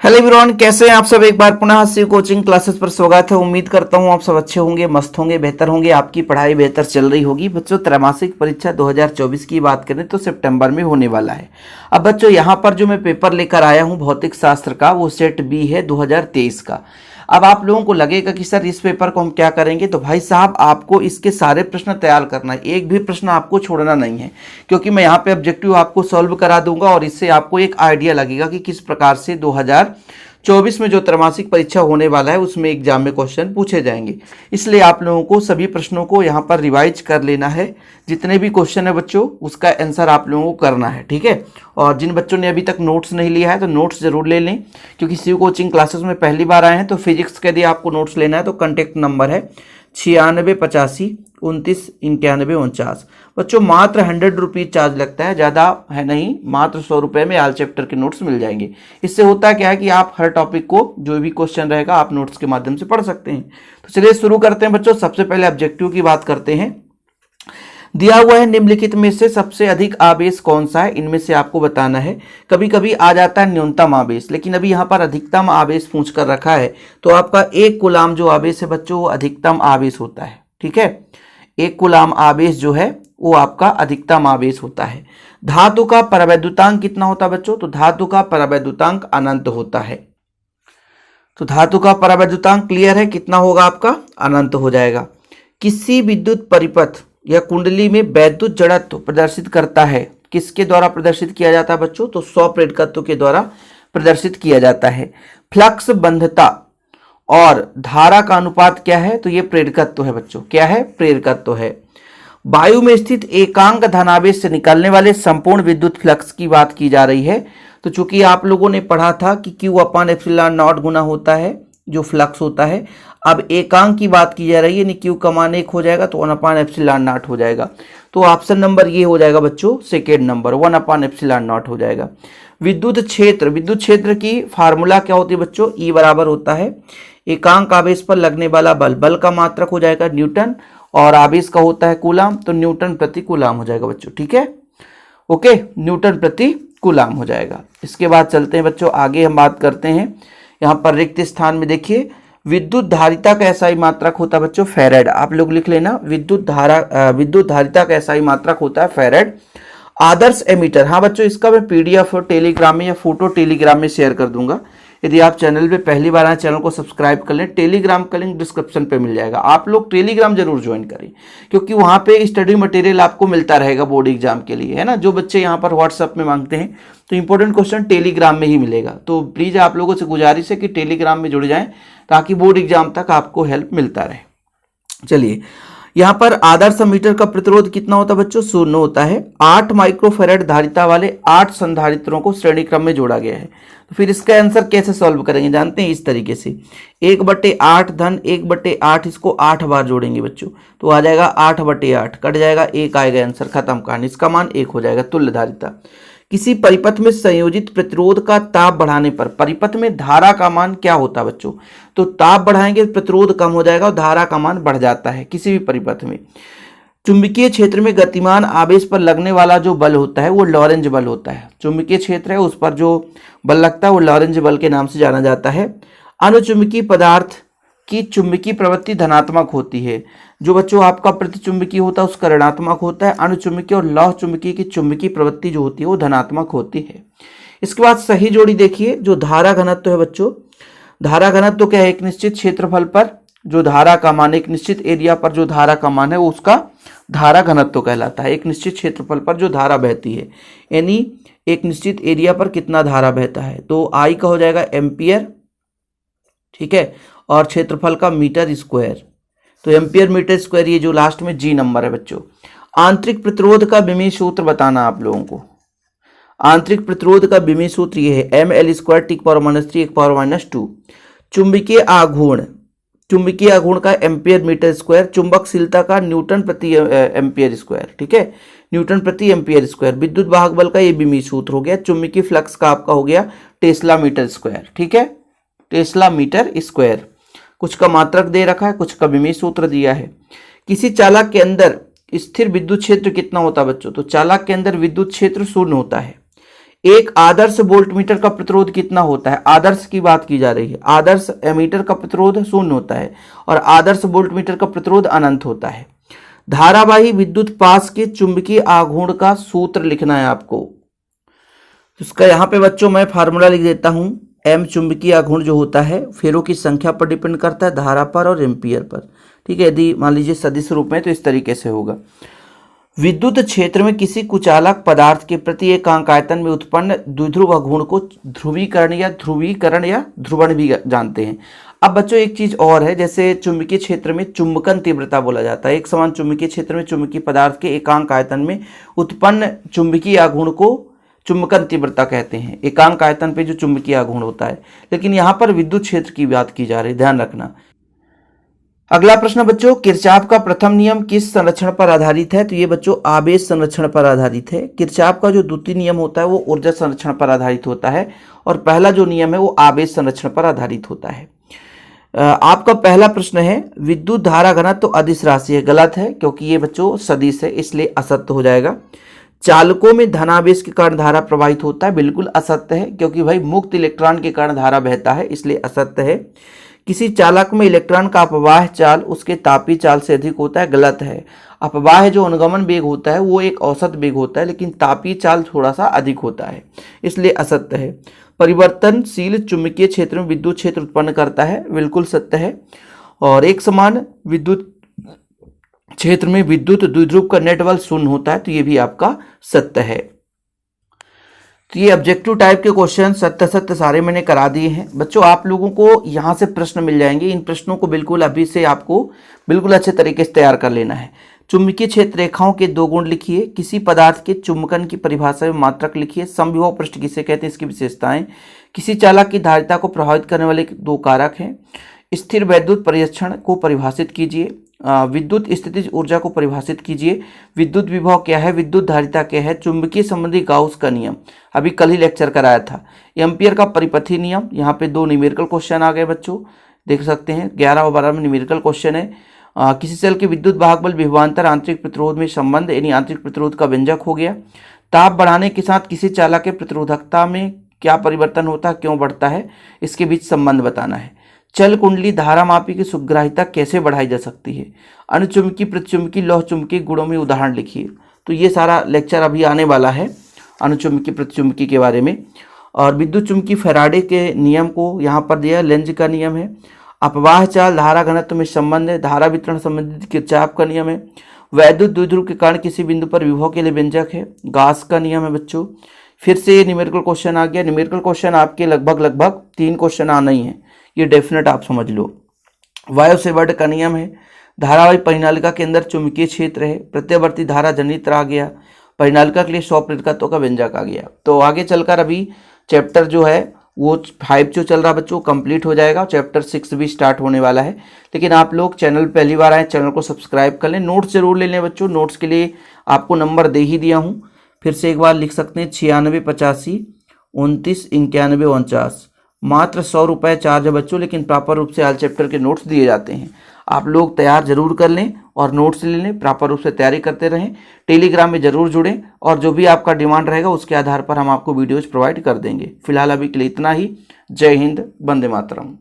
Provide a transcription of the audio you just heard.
Hello everyone, कैसे हैं आप सब। एक बार पुनः शिव कोचिंग क्लासेस पर स्वागत है। उम्मीद करता हूं आप सब अच्छे होंगे, मस्त होंगे, बेहतर होंगे, आपकी पढ़ाई बेहतर चल रही होगी। बच्चों, त्रैमासिक परीक्षा 2024 की बात करें तो सितंबर में होने वाला है। अब बच्चों, यहां पर जो मैं पेपर लेकर आया हूं भौतिक शास्त्र का, वो सेट बी है 2023 का। अब आप लोगों को लगेगा कि सर इस पेपर को हम क्या करेंगे, तो भाई साहब आपको इसके सारे प्रश्न तैयार करना है, एक भी प्रश्न आपको छोड़ना नहीं है, क्योंकि मैं यहाँ पे ऑब्जेक्टिव आपको सॉल्व करा दूंगा और इससे आपको एक आइडिया लगेगा कि किस प्रकार से 2024 में जो त्रैमासिक परीक्षा होने वाला है उसमें एग्जाम में क्वेश्चन पूछे जाएंगे। इसलिए आप लोगों को सभी प्रश्नों को यहाँ पर रिवाइज कर लेना है। जितने भी क्वेश्चन है बच्चों, उसका आंसर आप लोगों को करना है, ठीक है। और जिन बच्चों ने अभी तक नोट्स नहीं लिया है तो नोट्स जरूर ले लें, क्योंकि शिव कोचिंग क्लासेस में पहली बार आए हैं तो फिजिक्स के लिए आपको नोट्स लेना है तो कॉन्टैक्ट नंबर है 9685299149। बच्चों, मात्र 100 रुपीज चार्ज लगता है, ज़्यादा है नहीं, मात्र 100 रुपये में ऑल चैप्टर के नोट्स मिल जाएंगे। इससे होता क्या है कि आप हर टॉपिक को जो भी क्वेश्चन रहेगा आप नोट्स के माध्यम से पढ़ सकते हैं। तो चलिए शुरू करते हैं बच्चों। सबसे पहले ऑब्जेक्टिव की बात करते हैं। दिया हुआ है निम्नलिखित में से सबसे अधिक आवेश कौन सा है, इनमें से आपको बताना है। कभी कभी आ जाता है न्यूनतम आवेश, लेकिन अभी यहाँ पर अधिकतम आवेश पूछ कर रखा है, तो आपका एक कूलाम जो आवेश है बच्चों वो अधिकतम आवेश होता है, ठीक है। एक कूलाम आवेश जो है वो आपका अधिकतम आवेश होता है। धातु का परावैद्युतांक कितना होता है बच्चों, तो धातु का परावैद्युतांक अनंत होता है। तो धातु का परावैद्युतांक क्लियर है, कितना होगा आपका, अनंत हो जाएगा। किसी विद्युत परिपथ या कुंडली में वैद्युत जड़त्व प्रदर्शित करता है, किसके द्वारा प्रदर्शित किया जाता है बच्चों, तो 100 प्रेरकत्व के द्वारा प्रदर्शित किया जाता है। फ्लक्स बंधता और धारा का अनुपात क्या है, तो ये प्रेरकत्व है बच्चों, क्या है, प्रेरकत्व है। वायु में स्थित एकांक धनावेश से निकलने वाले संपूर्ण विद्युत फ्लक्स की बात की जा रही है। तो चूंकि आप लोगों ने पढ़ा था कि Q/ε0 गुना होता है जो फ्लक्स होता है, अब एकांक की बात की जा रही है, यानी Q का मान 1 हो जाएगा तो 1/ε0 हो जाएगा। तो ऑप्शन नंबर ये हो जाएगा बच्चों, सेकेंड नंबर 1/ε0 हो जाएगा। विद्युत क्षेत्र की फार्मूला क्या होती है बच्चों, E बराबर होता है एकांक आवेश पर लगने वाला बल, बल का मात्रक हो जाएगा न्यूटन, और आवेश का होता है कूलाम, तो न्यूटन प्रति कूलाम हो जाएगा बच्चों, ठीक है। ओके, न्यूटन प्रति कूलाम हो जाएगा। इसके बाद चलते हैं बच्चों आगे, हम बात करते हैं यहाँ पर रिक्त स्थान में। देखिए, विद्युत धारिता का एसआई मात्रक होता है बच्चों फैरेड, आप लोग लिख लेना, विद्युत धारिता का एसआई मात्रक होता है फैरेड। आदर्श एमीटर, हाँ बच्चों, इसका मैं पीडीएफ टेलीग्राम में या फोटो टेलीग्राम में शेयर कर दूंगा। यदि आप चैनल पे पहली बार आए, चैनल को सब्सक्राइब कर लें। टेलीग्राम का लिंक डिस्क्रिप्शन पे मिल जाएगा, आप लोग टेलीग्राम जरूर ज्वाइन करें, क्योंकि वहाँ पे स्टडी मटेरियल आपको मिलता रहेगा बोर्ड एग्जाम के लिए, है ना। जो बच्चे यहाँ पर व्हाट्सएप में मांगते हैं तो इंपॉर्टेंट क्वेश्चन टेलीग्राम में ही मिलेगा। तो प्लीज़ आप लोगों से गुजारिश है कि टेलीग्राम में जुड़ जाएं, ताकि बोर्ड एग्जाम तक आपको हेल्प मिलता रहे। चलिए, यहाँ पर आदर्श मीटर का प्रतिरोध कितना होता है बच्चों, 0 होता है। 8 माइक्रोफेरेड धारिता वाले 8 संधारित्रों को श्रेणी क्रम में जोड़ा गया है। तो फिर इसका आंसर कैसे सॉल्व करेंगे, जानते हैं, इस तरीके से 1/8 धन 1/8, इसको 8 बार जोड़ेंगे बच्चों, तो आ जाएगा 8/8, कट जाएगा 1, आएगा आंसर, खत्म कहानी। इसका मान 1 हो जाएगा। तुल्य धारिता, किसी परिपथ में संयोजित प्रतिरोध का ताप बढ़ाने पर परिपथ में धारा का मान क्या होता है बच्चों, तो ताप बढ़ाएंगे प्रतिरोध कम हो जाएगा और धारा का मान बढ़ जाता है किसी भी परिपथ में। चुंबकीय क्षेत्र में गतिमान आवेश पर लगने वाला जो बल होता है वो लॉरेंज बल होता है। चुंबकीय क्षेत्र है उस पर जो बल लगता है वो लॉरेंज बल के नाम से जाना जाता है। अनुचुंबकीय पदार्थ की चुंबकीय प्रवृत्ति धनात्मक होती है, जो बच्चों आपका प्रतिचुंबकीय होता है उसका ऋणात्मक होता है। अनुचुंबकीय और लौह चुंबकीय की चुंबकीय प्रवृत्ति जो होती है वो धनात्मक होती है। इसके बाद सही जोड़ी देखिए, जो धारा घनत्व है बच्चों, धारा घनत्व क्या है, एक निश्चित क्षेत्रफल पर जो धारा का मान, एक निश्चित एरिया पर जो धारा का मान है वो उसका धारा घनत्व कहलाता है। एक निश्चित क्षेत्रफल पर जो धारा बहती है, यानी एक निश्चित एरिया पर कितना धारा बहता है, तो आई का हो जाएगा एम्पियर, ठीक है, और क्षेत्रफल का मीटर स्क्वायर, तो एम्पियर मीटर स्क्वायर, ये जो लास्ट में जी नंबर है बच्चों। आंतरिक प्रतिरोध का विमीय सूत्र बताना आप लोगों को। आंतरिक प्रतिरोध का विमीय सूत्र ये है mL² T⁻³ 1⁻²। चुंबकीय आघूर्ण, चुंबकीय आघूर्ण का एम्पियर मीटर स्क्वायर, चुंबकशीलता का न्यूटन प्रति एम्पियर स्क्वायर, ठीक है, न्यूटन प्रति एम्पियर स्क्वायर। विद्युत वाहक बल का ये विमीय सूत्र हो गया। चुंबकीय फ्लक्स का आपका हो गया टेस्ला मीटर स्क्वायर, ठीक है, टेस्ला मीटर स्क्वायर। कुछ का मात्रक दे रखा है, कुछ का विमीय सूत्र दिया है। किसी चालक के अंदर स्थिर विद्युत क्षेत्र कितना होता है बच्चों, तो चालक के अंदर विद्युत क्षेत्र 0 होता है। एक आदर्श वोल्टमीटर का प्रतिरोध कितना होता है? आदर्श की बात की जा रही है। आदर्श एमीटर का प्रतिरोध 0 होता है और आदर्श वोल्टमीटर का प्रतिरोध अनंत होता है। धारावाही विद्युत पास के चुंबकीय आघूर्ण का सूत्र लिखना है आपको। तो इसका यहाँ पे बच्चों मैं फार्मूला लिख देता हूं। एम चुंबकीय आघूर्ण जो होता है फेरों की संख्या पर डिपेंड करता है, धारा पर और एम्पियर पर। ठीक है, यदि मान लीजिए सदिश रूप में तो इस तरीके से होगा। विद्युत क्षेत्र में किसी कुचालक पदार्थ के प्रति एकांक आयतन में उत्पन्न द्विध्रुव आघूर्ण को ध्रुवीकरण या ध्रुवण भी जानते हैं। अब बच्चों एक चीज और है, जैसे चुंबकीय क्षेत्र में चुंबकन तीव्रता बोला जाता है। एक समान चुंबकीय क्षेत्र में चुंबकीय पदार्थ के एकांक आयतन में उत्पन्न चुंबकीय आघूर्ण को चुंबकन तीव्रता कहते हैं, एकांक आयतन पे जो चुंबकीय आघूर्ण होता है। लेकिन यहाँ पर विद्युत क्षेत्र की बात की जा रही है, ध्यान रखना। अगला प्रश्न बच्चों, किरचॉफ का प्रथम नियम किस संरक्षण पर आधारित है? तो ये बच्चों आवेश संरक्षण पर आधारित है। किरचॉफ का जो द्वितीय नियम होता है वो ऊर्जा संरक्षण पर आधारित होता है और पहला जो नियम है वो आवेश संरक्षण पर आधारित होता है। आपका पहला प्रश्न है विद्युत धारा घनत्व तो अदिश राशि है। गलत है, क्योंकि ये बच्चों सदिश है, इसलिए असत्य हो जाएगा। चालकों में धनावेश के कारण धारा प्रवाहित होता है, बिल्कुल असत्य है, क्योंकि भाई मुक्त इलेक्ट्रॉन के कारण धारा बहता है, इसलिए असत्य है। किसी चालक में इलेक्ट्रॉन का अपवाह चाल उसके तापीय चाल से अधिक होता है। गलत है, अपवाह जो अनुगमन वेग होता है वो एक औसत वेग होता है, लेकिन तापीय चाल थोड़ा सा अधिक होता है, इसलिए असत्य है। परिवर्तनशील चुंबकीय क्षेत्र में विद्युत क्षेत्र उत्पन्न करता है, बिल्कुल सत्य है। और एक समान विद्युत क्षेत्र में विद्युत द्विध्रुव का नेट बल 0 होता है, तो ये भी आपका सत्य है। तो ये ऑब्जेक्टिव टाइप के क्वेश्चन सत्य सत्य सारे मैंने करा दिए हैं बच्चों। आप लोगों को यहाँ से प्रश्न मिल जाएंगे, इन प्रश्नों को बिल्कुल अभी से आपको बिल्कुल अच्छे तरीके से तैयार कर लेना है। चुंबकीय क्षेत्र रेखाओं के 2 गुण लिखिए। किसी पदार्थ के चुंबकन की परिभाषा में मात्रक लिखिए। समविभव पृष्ठ किसे कहते हैं, इसकी विशेषताएं। किसी चालक की धारिता को प्रभावित करने वाले 2 कारक हैं। स्थिर वैद्युत परिरक्षण को परिभाषित कीजिए। विद्युत स्थितिज ऊर्जा को परिभाषित कीजिए। विद्युत विभव क्या है, विद्युत धारिता क्या है। चुंबकीय संबंधी गाउस का नियम अभी कल ही लेक्चर कराया था। एम्पियर का परिपथी नियम, यहाँ पे 2 न्यूमेरिकल क्वेश्चन आ गए बच्चों, देख सकते हैं 11 और 12 में न्यूमेरिकल क्वेश्चन है। किसी सेल के विद्युत वाहक बल विभवांतर आंतरिक प्रतिरोध में संबंध, यानी आंतरिक प्रतिरोध का व्यंजक हो गया। ताप बढ़ाने के साथ किसी चालक के प्रतिरोधकता में क्या परिवर्तन होता है, क्यों बढ़ता है, इसके बीच संबंध बताना है। चल कुंडली धारा मापी की सुग्राहिता कैसे बढ़ाई जा सकती है। अनुचुंबकीय प्रतिचुंबकीय लौह चुंबकीय गुणों में उदाहरण लिखिए। तो ये सारा लेक्चर अभी आने वाला है अनुचुंबकीय प्रतिचुंबकीय के बारे में। और विद्युत चुंबकीय फैराडे के नियम को यहाँ पर दिया, लेंज का नियम है। अपवाह चाल धारा घनत्व में संबंध है। धारा वितरण संबंधित किरचॉफ का नियम है। वैद्युत द्विध्रुव के कारण किसी बिंदु पर विभव के लिए व्यंजक है, गास का नियम है बच्चों। फिर से ये न्यूमेरिकल क्वेश्चन आ गया। न्यूमेरिकल क्वेश्चन आपके लगभग 3 क्वेश्चन आना ही है, ये डेफिनेट आप समझ लो। वायु सेवर्ट का नियम है। धारावाही परिनालिका के अंदर चुंबकीय क्षेत्र है। प्रत्यावर्ती धारा जनित्र आ गया। परिनालिका के लिए 100 प्रेरकत्व का व्यंजक आ गया। तो आगे चलकर अभी चैप्टर जो है वो 5 जो चल रहा बच्चों कंप्लीट हो जाएगा। चैप्टर 6 भी स्टार्ट होने वाला है। लेकिन आप लोग चैनल पहली बार आए, चैनल को सब्सक्राइब कर लें। नोट्स जरूर ले लें बच्चों, नोट्स के लिए आपको नंबर दे ही दिया हूँ। फिर से एक बार लिख सकते हैं 96 85 29 91 49। मात्र 100 रुपये चार्ज है बच्चों, लेकिन प्रॉपर रूप से ऑल चैप्टर के नोट्स दिए जाते हैं। आप लोग तैयार जरूर कर लें और नोट्स ले लें, प्रॉपर रूप से तैयारी करते रहें। टेलीग्राम में जरूर जुड़ें और जो भी आपका डिमांड रहेगा उसके आधार पर हम आपको वीडियोज प्रोवाइड कर देंगे। फिलहाल अभी के लिए इतना ही। जय हिंद, वंदे मातरम।